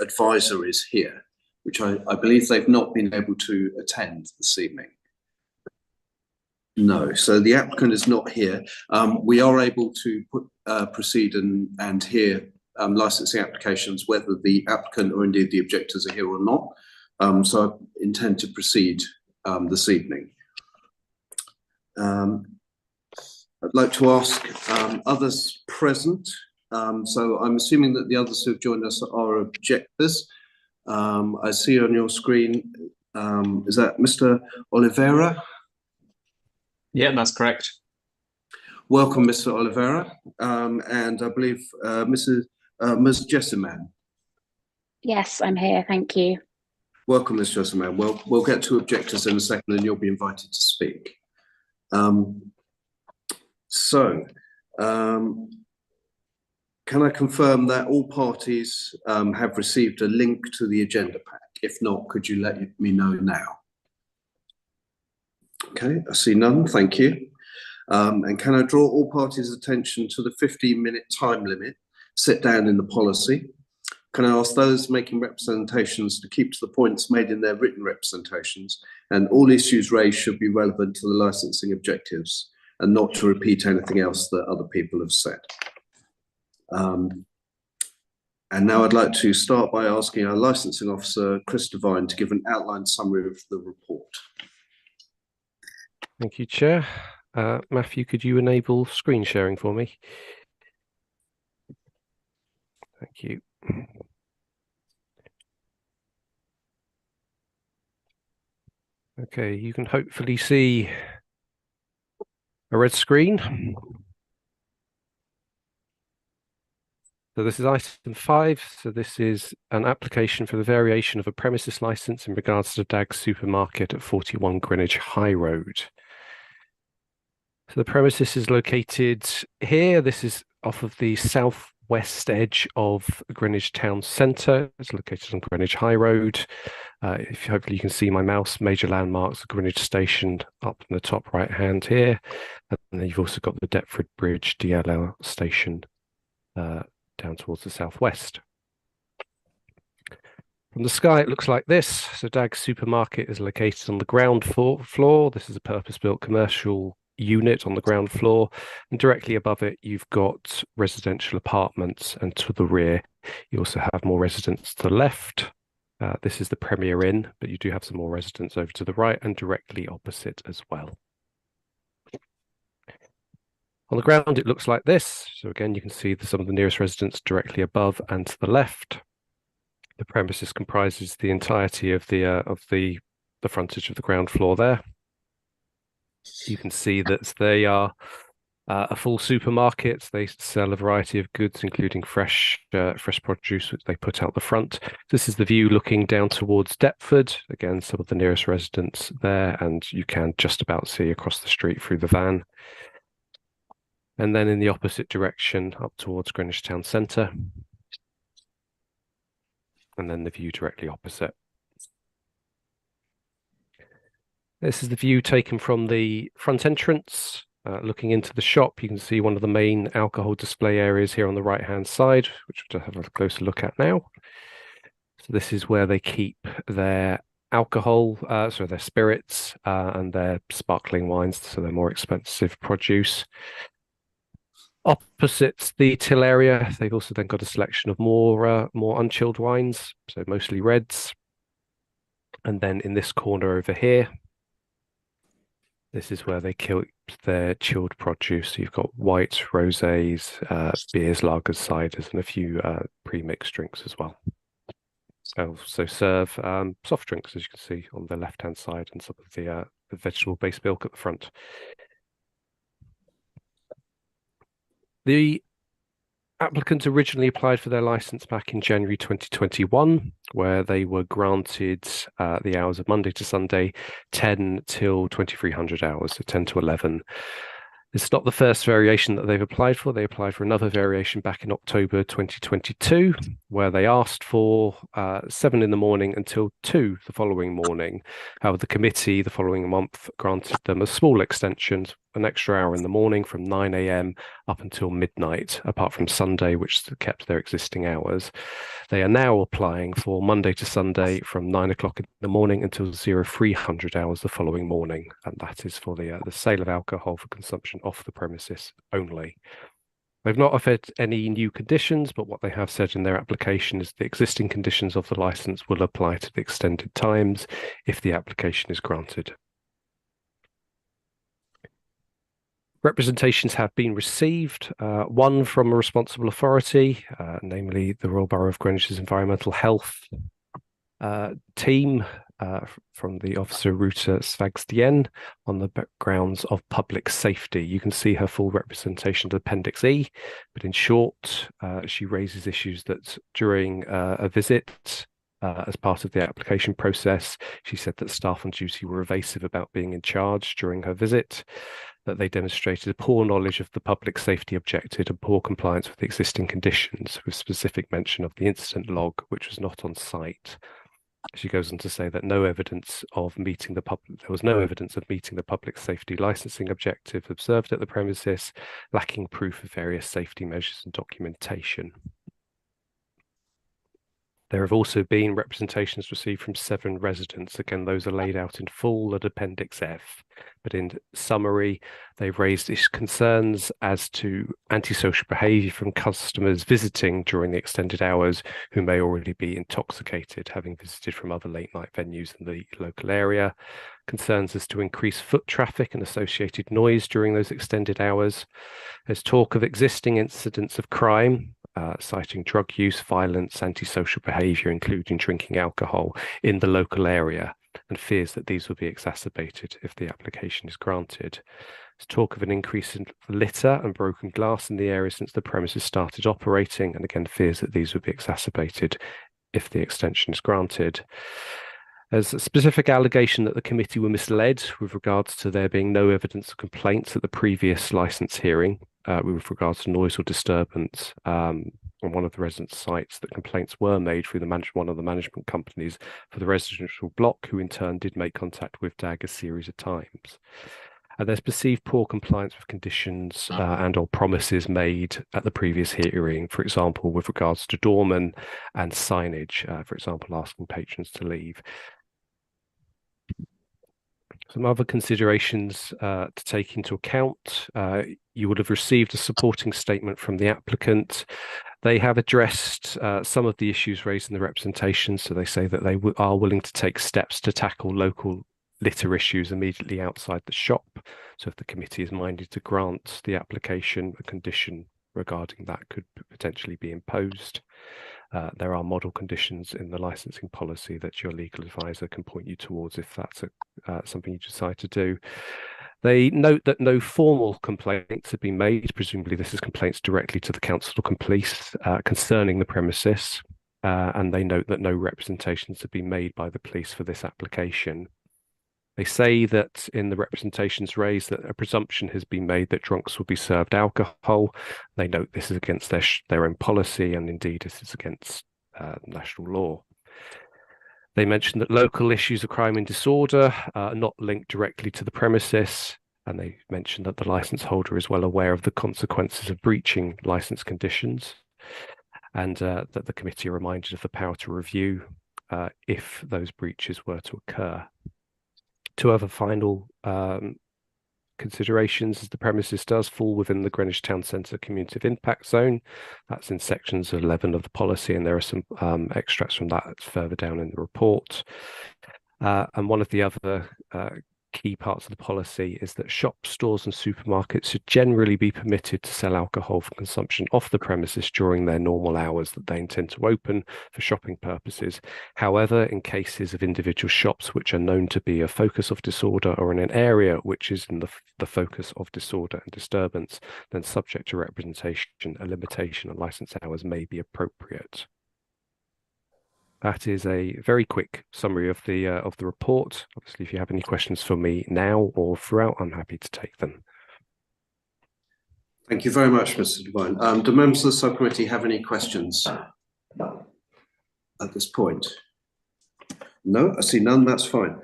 advisories here, which I believe they've not been able to attend this evening. No, so the applicant is not here. We are able to proceed and hear licensing applications, whether the applicant or indeed the objectors are here or not. So I intend to proceed this evening. I'd like to ask others present. So I'm assuming that the others who have joined us are objectors. I see on your screen, is that Mr. Oliveira? Yeah, that's correct. Welcome, Mr. Oliveira. And I believe Ms. Jesserman. Yes, I'm here. Thank you. Welcome, Ms. Jesserman. We'll get to objectors in a second and you'll be invited to speak. Can I confirm that all parties have received a link to the agenda pack? If not, could you let me know now? Okay, I see none, thank you. And can I draw all parties' attention to the 15-minute time limit set down in the policy? Can I ask those making representations to keep to the points made in their written representations, and all issues raised should be relevant to the licensing objectives and not to repeat anything else that other people have said. And now I'd like to start by asking our licensing officer, Chris Devine, to give an outline summary of the report. Thank you, Chair. Matthew, could you enable screen sharing for me? Thank you. Okay, you can hopefully see a red screen. So this is item 5. So this is an application for the variation of a premises license in regards to Dag's Supermarket at 41 Greenwich High Road. So the premises is located here. This is off of the southwest edge of Greenwich Town Centre. It's located on Greenwich High Road. Hopefully you can see my mouse. Major landmarks, Greenwich Station up in the top right hand here. And then you've also got the Deptford Bridge DLR station down towards the southwest. From the sky, it looks like this. So Dag's Supermarket is located on the ground floor. This is a purpose-built commercial unit on the ground floor, and directly above it you've got residential apartments, and to the rear you also have more residents to the left. This is the Premier Inn, but you do have some more residents over to the right and directly opposite as well. On the ground it looks like this. So again, you can see some of the nearest residents directly above and to the left. The premises comprises the entirety of the frontage of the ground floor there. You can see that they are a full supermarket. They sell a variety of goods, including fresh produce, which they put out the front. This is the view looking down towards Deptford. Again, some of the nearest residents there, and you can just about see across the street through the van. And then in the opposite direction, up towards Greenwich Town Centre. And then the view directly opposite. This is the view taken from the front entrance. Looking into the shop, you can see one of the main alcohol display areas here on the right-hand side, which we'll have a closer look at now. So this is where they keep their alcohol, so their spirits and their sparkling wines, so their more expensive produce. Opposite the till area, they've also then got a selection of more unchilled wines, so mostly reds. And then in this corner over here, this is where they keep their chilled produce. So you've got white, rosés, beers, lagers, ciders, and a few pre-mixed drinks as well. They also serve soft drinks, as you can see on the left-hand side, and some of the vegetable-based milk at the front. The applicant originally applied for their license back in January 2021, where they were granted the hours of Monday to Sunday, 10 till 2300 hours, so 10 to 11. It's not the first variation that they've applied for. They applied for another variation back in October 2022, where they asked for 7 in the morning until 2 the following morning. However, the committee the following month granted them a small extension an extra hour in the morning from 9 a.m. up until midnight, apart from Sunday, which kept their existing hours. They are now applying for Monday to Sunday from 9 o'clock in the morning until 0300 hours the following morning. And that is for the sale of alcohol for consumption off the premises only. They've not offered any new conditions, but what they have said in their application is the existing conditions of the license will apply to the extended times if the application is granted. Representations have been received, one from a responsible authority, namely the Royal Borough of Greenwich's Environmental Health team, from the officer Ruta Svagstien on the grounds of public safety. You can see her full representation of Appendix E, but in short, she raises issues that during a visit as part of the application process, she said that staff on duty were evasive about being in charge during her visit, that they demonstrated poor knowledge of the public safety objective and poor compliance with the existing conditions, with specific mention of the incident log, which was not on site. She goes on to say that there was no evidence of meeting the public safety licensing objective observed at the premises, lacking proof of various safety measures and documentation. There have also been representations received from 7 residents. Again, those are laid out in full at Appendix F. But in summary, they've raised concerns as to antisocial behaviour from customers visiting during the extended hours who may already be intoxicated, having visited from other late night venues in the local area. Concerns as to increased foot traffic and associated noise during those extended hours. There's talk of existing incidents of crime, citing drug use, violence, antisocial behaviour, including drinking alcohol in the local area, and fears that these will be exacerbated if the application is granted. There's talk of an increase in litter and broken glass in the area since the premises started operating, and again fears that these will be exacerbated if the extension is granted. There's a specific allegation that the committee were misled with regards to there being no evidence of complaints at the previous licence hearing with regards to noise or disturbance on one of the residence sites, that complaints were made through one of the management companies for the residential block, who in turn did make contact with DAG a series of times. There's perceived poor compliance with conditions and or promises made at the previous hearing, for example, with regards to doorman and signage, for example, asking patrons to leave. Some other considerations to take into account. You would have received a supporting statement from the applicant. They have addressed some of the issues raised in the representation. So they say that they are willing to take steps to tackle local litter issues immediately outside the shop. So if the committee is minded to grant the application, a condition regarding that could potentially be imposed. There are model conditions in the licensing policy that your legal advisor can point you towards if that's something you decide to do. They note that no formal complaints have been made. Presumably this is complaints directly to the council or police concerning the premises. And they note that no representations have been made by the police for this application. They say that in the representations raised that a presumption has been made that drunks will be served alcohol. They note this is against their own policy, and indeed this is against national law. They mention that local issues of crime and disorder are not linked directly to the premises, and they mention that the licence holder is well aware of the consequences of breaching licence conditions, and that the committee are reminded of the power to review if those breaches were to occur. 2 other final considerations is the premises does fall within the Greenwich Town Centre Community of Impact Zone. That's in sections 11 of the policy, and there are some extracts from that further down in the report. And one of the other key parts of the policy is that shops, stores and supermarkets should generally be permitted to sell alcohol for consumption off the premises during their normal hours that they intend to open for shopping purposes. However, in cases of individual shops which are known to be a focus of disorder or in an area which is in the focus of disorder and disturbance, then subject to representation, a limitation on licence hours may be appropriate. That is a very quick summary of the report. Obviously, if you have any questions for me now or throughout, I'm happy to take them. Thank you very much, Mr. Devine. Do members of the subcommittee have any questions at this point? No, I see none. That's fine.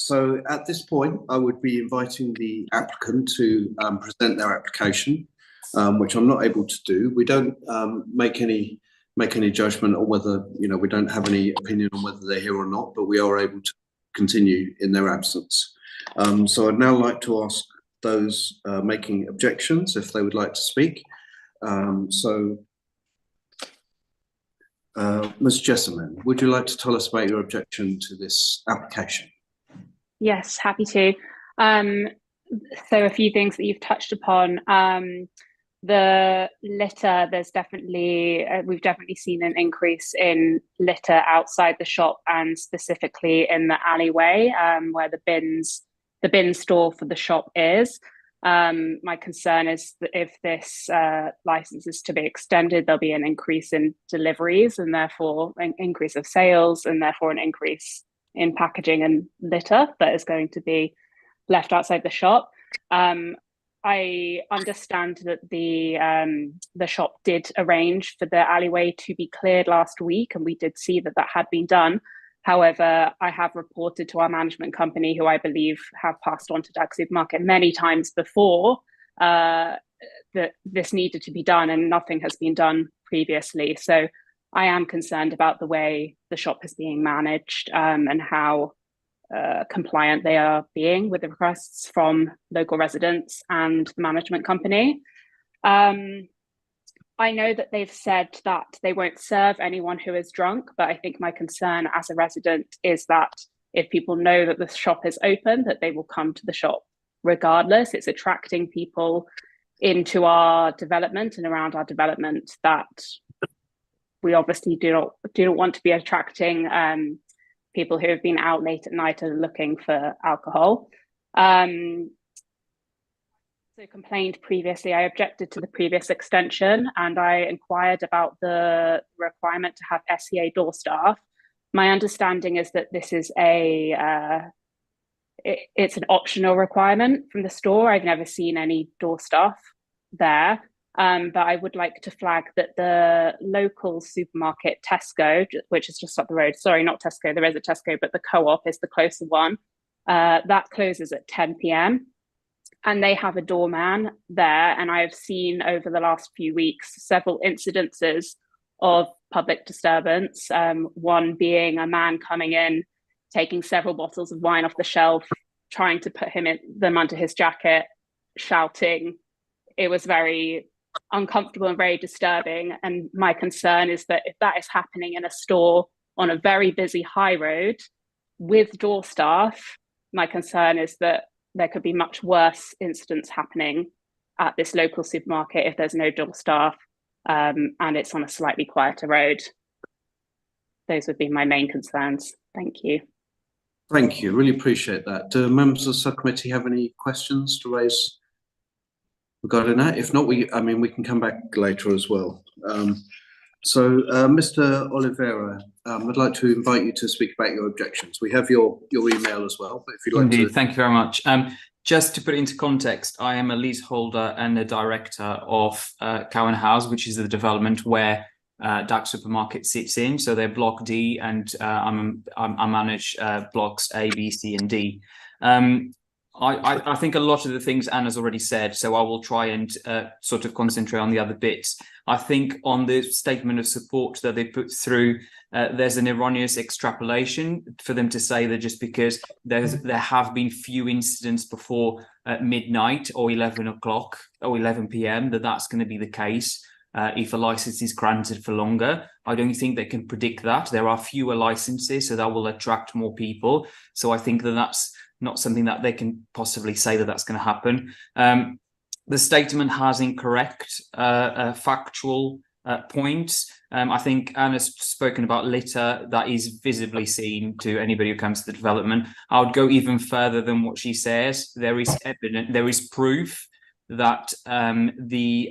So at this point, I would be inviting the applicant to present their application, which I'm not able to do. We don't make any judgment on whether, we don't have any opinion on whether they're here or not, but we are able to continue in their absence. So I'd now like to ask those making objections if they would like to speak. Ms. Jessamine, would you like to tell us about your objection to this application? Yes, happy to. So a few things that you've touched upon. The litter, there's definitely, we've definitely seen an increase in litter outside the shop and specifically in the alleyway where the bin store for the shop is. My concern is that if this license is to be extended, there'll be an increase in deliveries and therefore an increase of sales and therefore an increase in packaging and litter that is going to be left outside the shop. I understand that the shop did arrange for the alleyway to be cleared last week, and we did see that had been done. However, I have reported to our management company, who I believe have passed on to Dag Supermarket many times before, that this needed to be done and nothing has been done previously. So I am concerned about the way the shop is being managed and how compliant they are being with the requests from local residents and the management company. I know that they've said that they won't serve anyone who is drunk, but I think my concern as a resident is that if people know that the shop is open, that they will come to the shop regardless. It's attracting people into our development and around our development that we obviously do not want to be attracting people who have been out late at night and looking for alcohol. So complained previously, I objected to the previous extension and I inquired about the requirement to have SEA door staff. My understanding is that this is it's an optional requirement from the store. I've never seen any door staff there. But I would like to flag that the local supermarket Tesco, which is just up the road, sorry, not Tesco, there is a Tesco, but the Co-op is the closer one, that closes at 10 p.m. and they have a doorman there. And I have seen over the last few weeks several incidences of public disturbance, one being a man coming in, taking several bottles of wine off the shelf, trying to put them under his jacket, shouting. It was very uncomfortable and very disturbing. And my concern is that if that is happening in a store on a very busy high road with door staff, my concern is that there could be much worse incidents happening at this local supermarket if there's no door staff and it's on a slightly quieter road. Those would be my main concerns. Thank you. Thank you. Really appreciate that. Do members of the subcommittee have any questions to raise regarding that? If not, we can come back later as well. Mr. Oliveira, I'd like to invite you to speak about your objections. We have your email as well, but if you'd like Indeed, to. thank you very much. Just to put it into context, I am a leaseholder and a director of Cowan House, which is the development where Dag Supermarket sits in. So they're Block D, and I manage blocks A, B, C, and D. I think a lot of the things Anna's already said, so I will try and sort of concentrate on the other bits. I think on the statement of support that they put through, there's an erroneous extrapolation for them to say that just because there have been few incidents before midnight or 11 o'clock or 11 p.m. that's going to be the case if a license is granted for longer. I don't think they can predict that. There are fewer licenses, so that will attract more people. So I think that's not something that they can possibly say that's going to happen. The statement has incorrect factual points. I think Anna's spoken about litter that is visibly seen to anybody who comes to the development. I would go even further than what she says. There is evidence, there is proof that the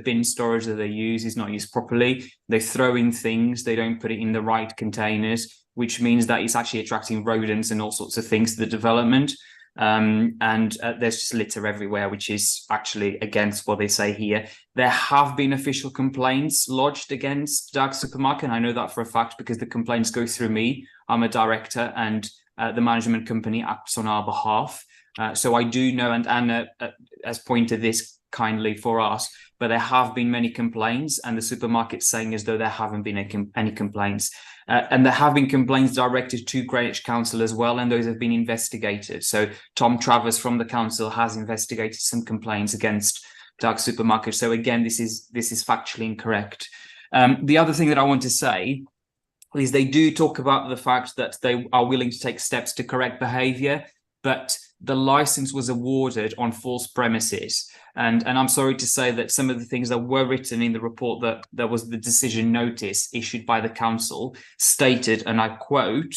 bin storage that they use is not used properly. They throw in things, they don't put it in the right containers, which means that it's actually attracting rodents and all sorts of things to the development. There's just litter everywhere, which is actually against what they say here. There have been official complaints lodged against Dag Supermarket, and I know that for a fact because the complaints go through me. I'm a director, and the management company acts on our behalf. So I do know, and Anna has pointed this kindly for us, but there have been many complaints, and the supermarket's saying as though there haven't been any complaints. And there have been complaints directed to Greenwich Council as well, and those have been investigated. So Tom Travers from the council has investigated some complaints against dark supermarkets. So again, this is factually incorrect. The other thing that I want to say is they do talk about the fact that they are willing to take steps to correct behaviour, but the license was awarded on false premises. And I'm sorry to say that some of the things that were written in the report that there was the decision notice issued by the council stated, and I quote,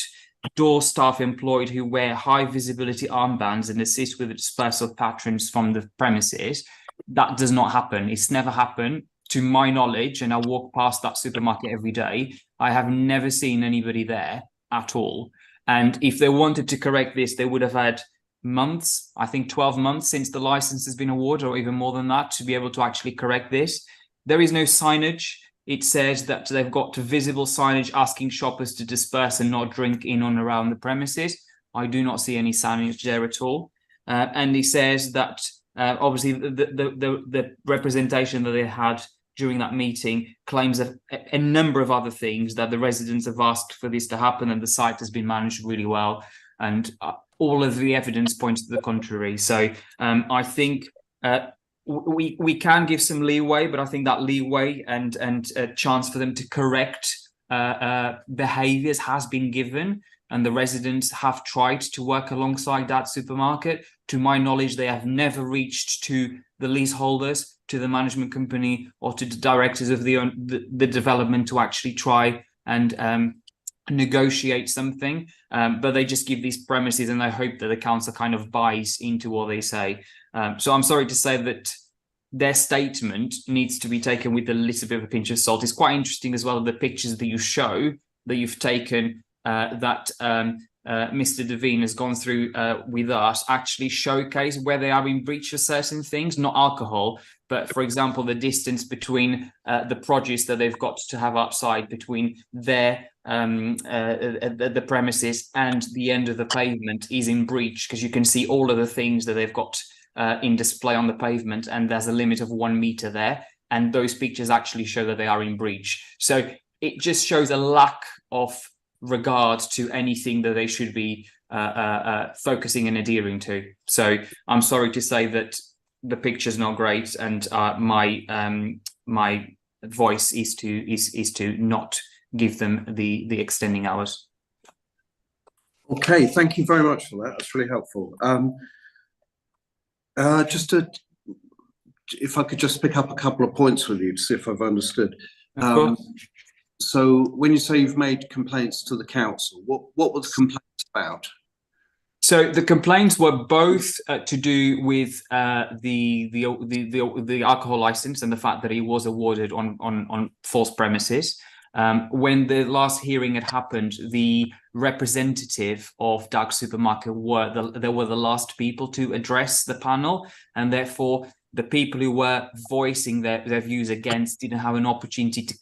"Door staff employed who wear high visibility armbands and assist with the dispersal of patrons from the premises." That does not happen. It's never happened to my knowledge, and I walk past that supermarket every day. I have never seen anybody there at all. And if they wanted to correct this, they would have had months, I think 12 months since the license has been awarded, or even more than that, to be able to actually correct this. There is no signage. It says that they've got visible signage asking shoppers to disperse and not drink in and around the premises. I do not see any signage there at all. And it says that obviously the representation that they had during that meeting claims a number of other things, that the residents have asked for this to happen and the site has been managed really well. And all of the evidence points to the contrary. So I think we can give some leeway, but I think that leeway and a chance for them to correct behaviours has been given, and the residents have tried to work alongside that supermarket. To my knowledge, they have never reached to the leaseholders, to the management company, or to the directors of the development to actually try and negotiate something, but they just give these premises and they hope that the council kind of buys into what they say. So I'm sorry to say that their statement needs to be taken with a little bit of a pinch of salt. It's quite interesting as well, the pictures that you show, that you've taken, that Mr. Devine has gone through with us, actually showcase where they are in breach of certain things, not alcohol, but for example, the distance between the produce that they've got to have outside, between their the premises and the end of the pavement is in breach, because you can see all of the things that they've got in display on the pavement, and there's a limit of 1 meter there, and those pictures actually show that they are in breach. So it just shows a lack of regard to anything that they should be focusing and adhering to. So I'm sorry to say that the picture's not great, and my voice is to not give them the extending hours. Okay, thank you very much for that. That's really helpful. If I could just pick up a couple of points with you to see if I've understood. Of course. So when you say you've made complaints to the council, what were the complaints about? So the complaints were both to do with the alcohol license and the fact that he was awarded on false premises. When the last hearing had happened, the representative of Dark Supermarket were the last people to address the panel, and therefore the people who were voicing their views against didn't have an opportunity to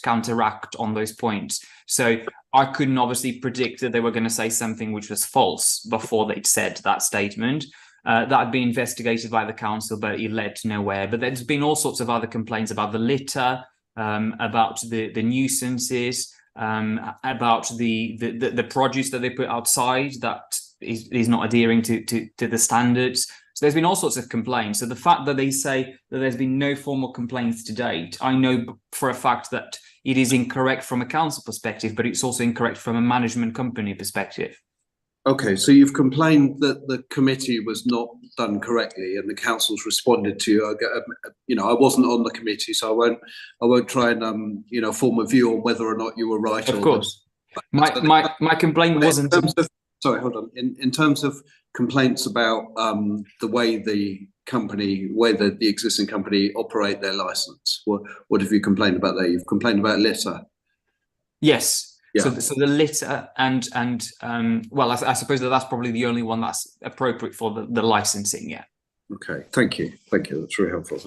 counteract on those points. So I couldn't obviously predict that they were going to say something which was false before they'd said that statement. That had been investigated by the council, but it led to nowhere. But there's been all sorts of other complaints about the litter, about the nuisances, about the produce that they put outside that is not adhering to the standards. So there's been all sorts of complaints. So the fact that they say that there's been no formal complaints to date, I know for a fact that it is incorrect from a council perspective, but it's also incorrect from a management company perspective. Okay, so you've complained that the committee was not done correctly, and the council's responded to you. I wasn't on the committee, so I won't try and form a view on whether or not you were right. Of course, my complaint wasn't. Sorry, hold on. In terms of complaints about the way the existing company operate their license, what have you complained about there? You've complained about litter. Yes. Yeah. So the litter and well, I suppose that's probably the only one that's appropriate for the licensing. Yeah. Okay. Thank you. That's really helpful.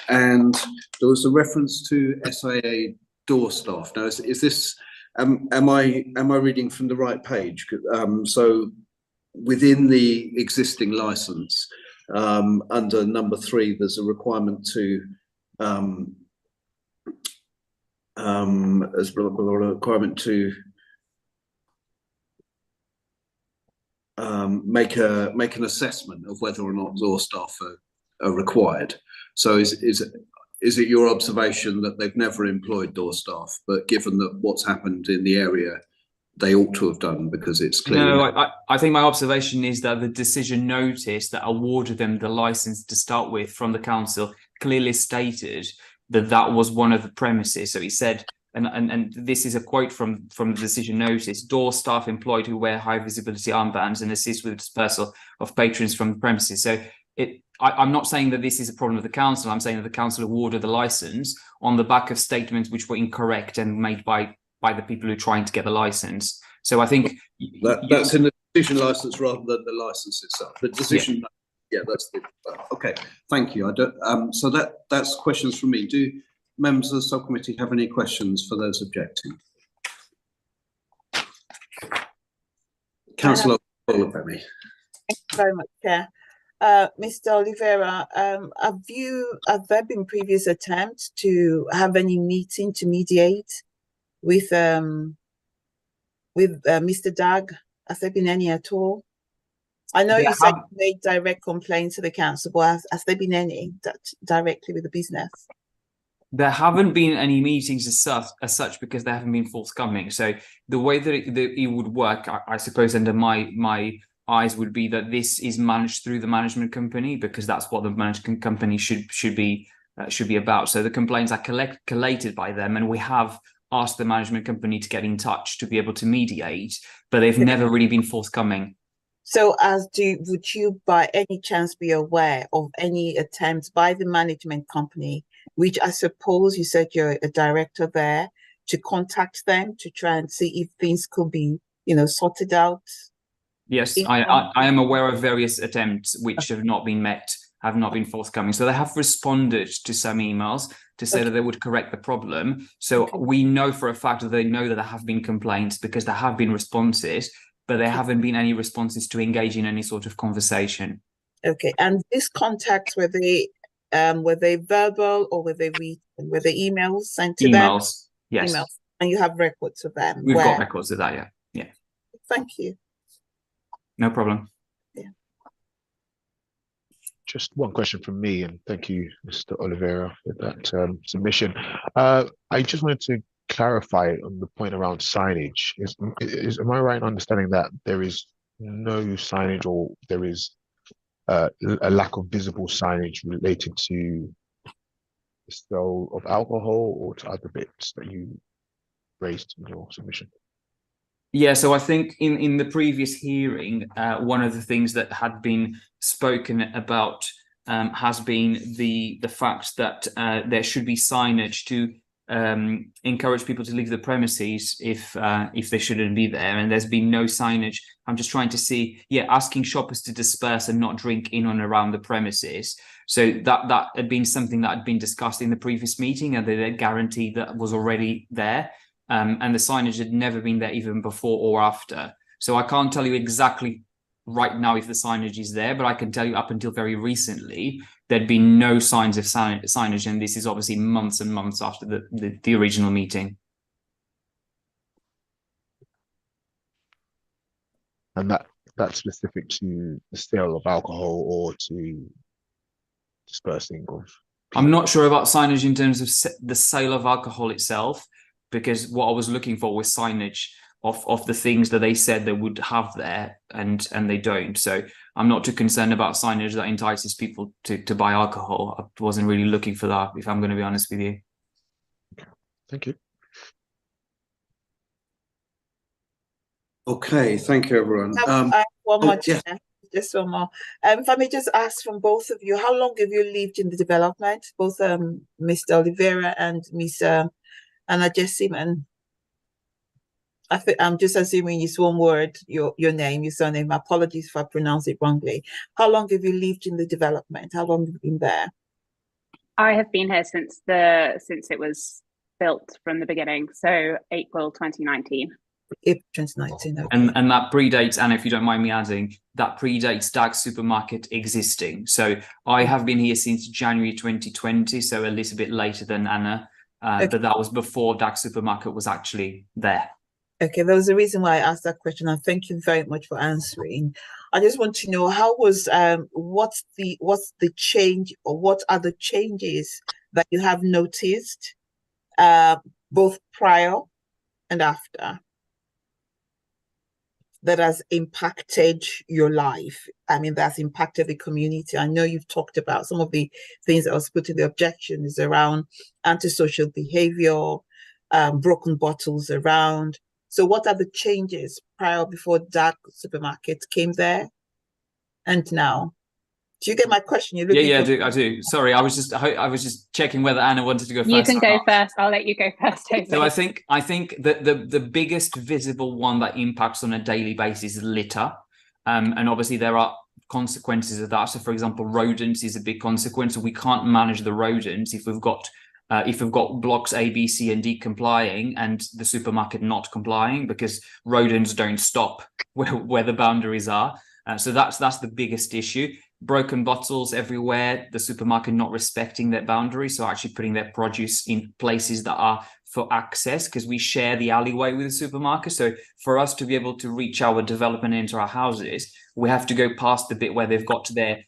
And there was a reference to SIA door staff. Now, is this Am I reading from the right page? So within the existing license, under number 3, there's a requirement to make an assessment of whether or not door staff are required. So is it your observation that they've never employed door staff, but given that what's happened in the area, they ought to have done, because it's clear? No, I think my observation is that the decision notice that awarded them the license to start with from the council clearly stated that that was one of the premises. So he said, and this is a quote from the decision notice: door staff employed who wear high visibility armbands and assist with dispersal of patrons from the premises. So I'm not saying that this is a problem of the council. I'm saying that the council awarded the license on the back of statements which were incorrect and made by the people who are trying to get the license. So I think that's in the decision license rather than the license itself. The decision, yeah, that's the okay. Thank you. I don't. So that's questions from me. Do members of the subcommittee have any questions for those objecting? Councillor Olubemi. Thank you very much, Chair. Mr. Oliveira, have there been previous attempts to have any meeting to mediate with Mr. Dag? Has there been any at all? I know you said you made direct complaints to the council, but has there been any directly with the business? There haven't been any meetings as such because they haven't been forthcoming. So the way that it would work, I suppose, under my eyes, would be that this is managed through the management company, because that's what the management company should be about. So the complaints are collated by them, and we have asked the management company to get in touch to be able to mediate, but they've never really been forthcoming. So would you by any chance be aware of any attempts by the management company, which I suppose you said you're a director there, to contact them to try and see if things could be, sorted out? Yes, I am aware of various attempts which have not been met, have not been forthcoming. So they have responded to some emails to say that they would correct the problem. So we know for a fact that they know that there have been complaints, because there have been responses, but there haven't been any responses to engage in any sort of conversation. Okay, and these contacts, were they verbal or were they written? Were they emails sent to them? Emails, yes. Emails, and you have records of them? We've got records of that, yeah. Thank you. No problem. Yeah. Just one question from me, and thank you, Mr. Oliveira, for that submission. I just wanted to clarify on the point around signage. Am I right in understanding that there is no signage, or there is a lack of visible signage related to the sale of alcohol or to other bits that you raised in your submission? Yeah, so I think in the previous hearing, one of the things that had been spoken about has been the fact that there should be signage to encourage people to leave the premises if they shouldn't be there, and there's been no signage. I'm just trying to see, asking shoppers to disperse and not drink in and around the premises. So that had been something that had been discussed in the previous meeting, and the guarantee that was already there. And the signage had never been there even before or after. So I can't tell you exactly right now if the signage is there, but I can tell you up until very recently, there'd been no signs of signage, and this is obviously months and months after the original meeting. And that's specific to the sale of alcohol or to dispersing of people? I'm not sure about signage in terms of the sale of alcohol itself, because what I was looking for was signage of the things that they said they would have there, and they don't. So I'm not too concerned about signage that entices people to buy alcohol. I wasn't really looking for that, if I'm going to be honest with you. Thank you. Okay, thank you, everyone. I have one more, yes. Just one more. If I may just ask from both of you, how long have you lived in the development, both Mr. Oliveira and Ms. Anna Jessiman? I'm just assuming it's one word, your name, your surname. Apologies if I pronounce it wrongly. How long have you lived in the development? How long have you been there? I have been here since it was built from the beginning, so April 2019. April 2019. Okay. And that predates, Anna, if you don't mind me adding, that predates Dag Supermarket existing. So I have been here since January 2020, so a little bit later than Anna, but that was before Dag Supermarket was actually there. Okay, there was a reason why I asked that question, and thank you very much for answering. I just want to know, how was what's the change, or what are the changes that you have noticed, both prior and after, that has impacted your life? I mean, that's impacted the community. I know you've talked about some of the things that was put in the objections around antisocial behavior, broken bottles around. So what are the changes prior, before Dag Supermarket came there, and now? Do you get my question? You're looking I do. Sorry, I was just checking whether Anna wanted to go first. You can go first. I'll let you go first, Jose. So I think that the biggest visible one that impacts on a daily basis is litter, and obviously there are consequences of that. So, for example, rodents is a big consequence. So we can't manage the rodents if we've got blocks A, B, C, and D complying and the supermarket not complying, because rodents don't stop where the boundaries are. So that's the biggest issue. Broken bottles everywhere, the supermarket not respecting their boundaries, so actually putting their produce in places that are for access, because we share the alleyway with the supermarket. So for us to be able to reach our development into our houses, we have to go past the bit where they've got their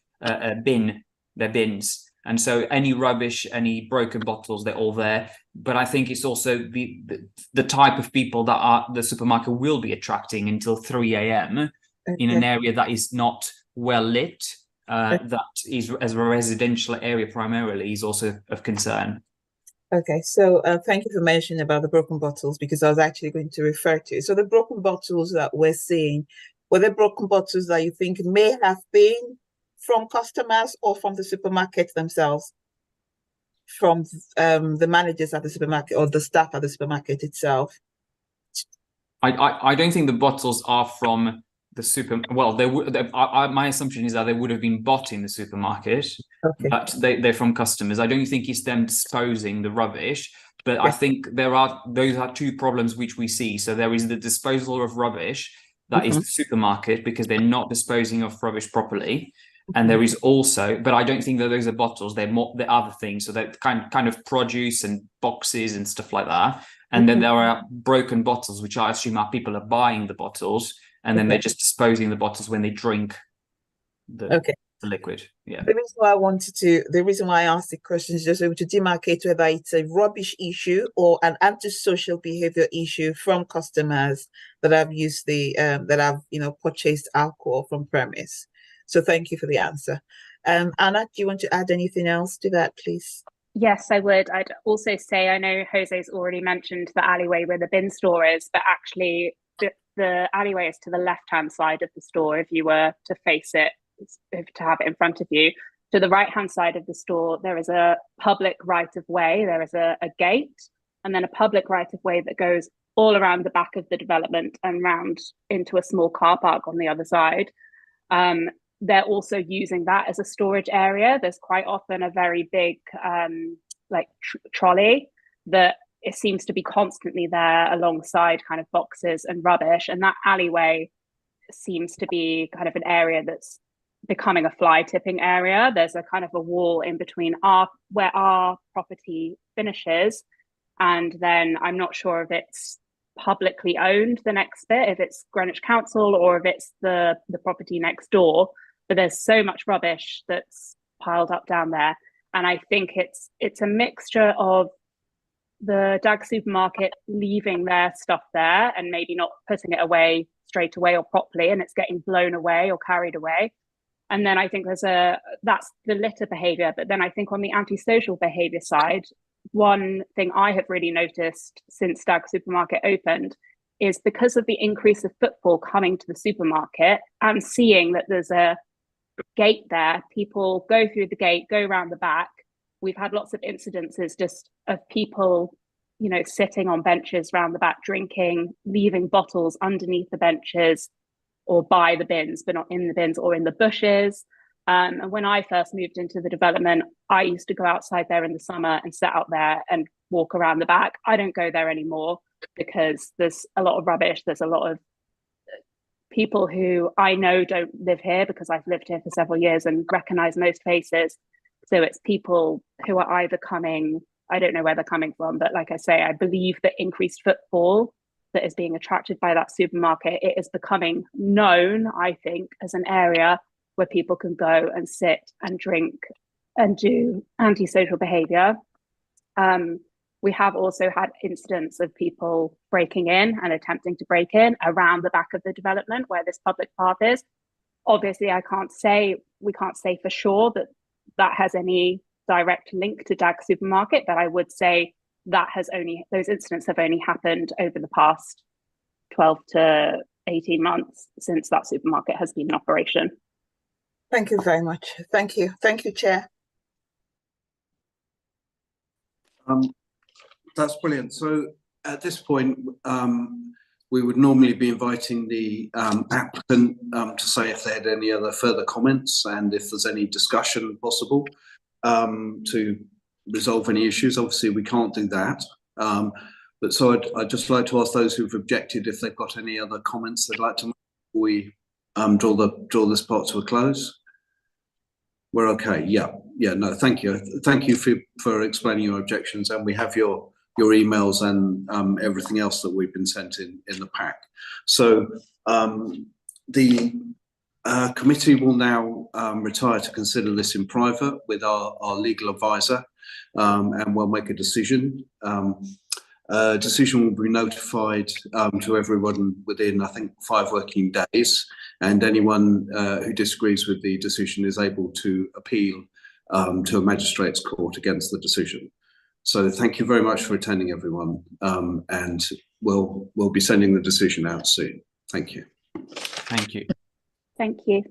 bins. And so any rubbish, any broken bottles, they're all there. But I think it's also the type of people that the supermarket will be attracting until 3 a.m. in an area that is not well lit, that is, as a residential area primarily, is also of concern. Okay, so thank you for mentioning about the broken bottles, because I was actually going to refer to it. So the broken bottles that we're seeing, were there broken bottles that you think may have been from customers or from the supermarket themselves, from the managers at the supermarket or the staff at the supermarket itself? I don't think the bottles are from the super. Well, my assumption is that they would have been bought in the supermarket, but they're from customers. I don't think it's them disposing the rubbish, but I think those are two problems which we see. So there is the disposal of rubbish that is the supermarket, because they're not disposing of rubbish properly. And there is also, but I don't think that those are bottles. They're more the other things. So they're kind of produce and boxes and stuff like that. And then there are broken bottles, which I assume people are buying the bottles, and then they're just disposing the bottles when they drink the liquid. Yeah. The reason why I asked the question is just able to demarcate whether it's a rubbish issue or an antisocial behavior issue from customers that have used purchased alcohol from premise. So thank you for the answer. Anna, do you want to add anything else to that, please? Yes, I would. I'd also say, I know Jose's already mentioned the alleyway where the bin store is, but actually the alleyway is to the left-hand side of the store if you were to face it, to have it in front of you. To the right-hand side of the store, there is a public right-of-way. There is a gate, and then a public right-of-way that goes all around the back of the development and round into a small car park on the other side. They're also using that as a storage area. There's quite often a very big trolley that it seems to be constantly there alongside kind of boxes and rubbish. And that alleyway seems to be kind of an area that's becoming a fly tipping area. There's a kind of a wall in between where our property finishes. And then I'm not sure if it's publicly owned, the next bit, if it's Greenwich Council or if it's the property next door. But there's so much rubbish that's piled up down there. And I think it's a mixture of the Dag Supermarket leaving their stuff there and maybe not putting it away straight away or properly, and it's getting blown away or carried away. And then I think that's the litter behavior. But then I think on the antisocial behavior side, one thing I have really noticed since Dag Supermarket opened is because of the increase of footfall coming to the supermarket and seeing that there's a gate there, people go through the gate, go around the back. We've had lots of incidences just of people, sitting on benches around the back, drinking, leaving bottles underneath the benches or by the bins, but not in the bins or in the bushes. And when I first moved into the development, I used to go outside there in the summer and sit out there and walk around the back. I don't go there anymore because there's a lot of rubbish. There's a lot of people who I know don't live here because I've lived here for several years and recognize most faces. So it's people who are either coming, I don't know where they're coming from, but like I say, I believe that increased footfall that is being attracted by that supermarket, it is becoming known, I think, as an area where people can go and sit and drink and do antisocial behavior. We have also had incidents of people breaking in and attempting to break in around the back of the development where this public path is. Obviously, we can't say for sure that that has any direct link to DAG supermarket, but I would say that those incidents have only happened over the past 12 to 18 months since that supermarket has been in operation. Thank you very much. Thank you. Thank you, Chair. That's brilliant. So at this point, we would normally be inviting the applicant to say if they had any other further comments and if there's any discussion possible to resolve any issues. Obviously, we can't do that. But so I'd just like to ask those who've objected if they've got any other comments they'd like to make before we draw this part to a close. We're okay. Yeah. No, thank you. Thank you for explaining your objections, and we have your emails and everything else that we've been sent in the pack. So the committee will now retire to consider this in private with our legal advisor, and we'll make a decision. Decision will be notified to everyone within, I think, 5 working days, and anyone who disagrees with the decision is able to appeal to a magistrate's court against the decision. So thank you very much for attending, everyone, and we'll be sending the decision out soon. Thank you. Thank you. Thank you.